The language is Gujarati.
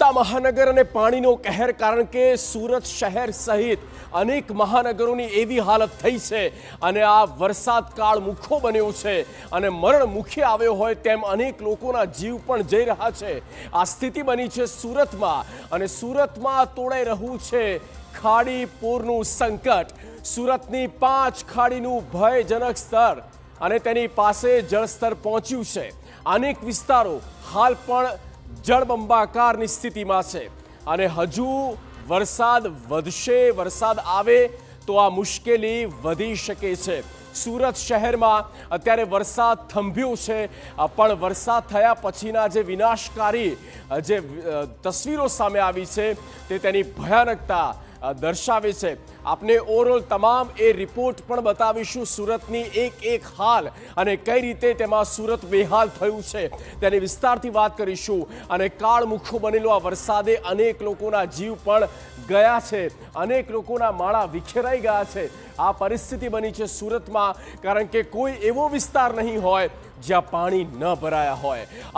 મોટા મહાનગર અને પાણીનો કહેર, કારણ કે સુરત શહેર સહિત અનેક મહાનગરોની એવી હાલત થઈ છે અને આ વરસાદ કાળ મુખો બન્યો છે અને મરણ મુખે આવ્યો હોય તેમ અનેક લોકોના જીવ પણ જઈ રહ્યા છે। આ સ્થિતિ બની છે સુરતમાં અને સુરતમાં તોડાઈ રહ્યું છે ખાડી પૂરનું સંકટ। સુરતની 5 ખાડીનું ભયજનક સ્તર અને તેની પાસે જળસ્તર પહોંચ્યું છે। અનેક વિસ્તારો હાલ પણ જળબંબાકારની સ્થિતિમાં છે અને હજુ વરસાદ વધશે, વરસાદ આવે તો આ મુશ્કેલી વધી શકે છે। સુરત શહેરમાં અત્યારે વરસાદ થંભ્યો છે પણ વરસાદ થયા પછીના જે વિનાશકારી જે તસવીરો સામે આવી છે તે તેની ભયાનકતા દર્શાવે છે। આપને ઓવરઓલ તમામ એ રિપોર્ટ પણ બતાવીશું સુરતની એક હાલ અને કઈ રીતે તેમાં સુરત બેહાલ થયું છે તેની વિસ્તારથી વાત કરીશું। અને કાળમુખો બનેલો આ વરસાદે અનેક લોકોના જીવ પણ ગયા છે, અનેક લોકોના માળા વિખેરાઈ ગયા છે। આ પરિસ્થિતિ બની છે સુરતમાં કારણ કે કોઈ એવો વિસ્તાર નહીં હોય જ્યાં પાણી ન ભરાયા હોય।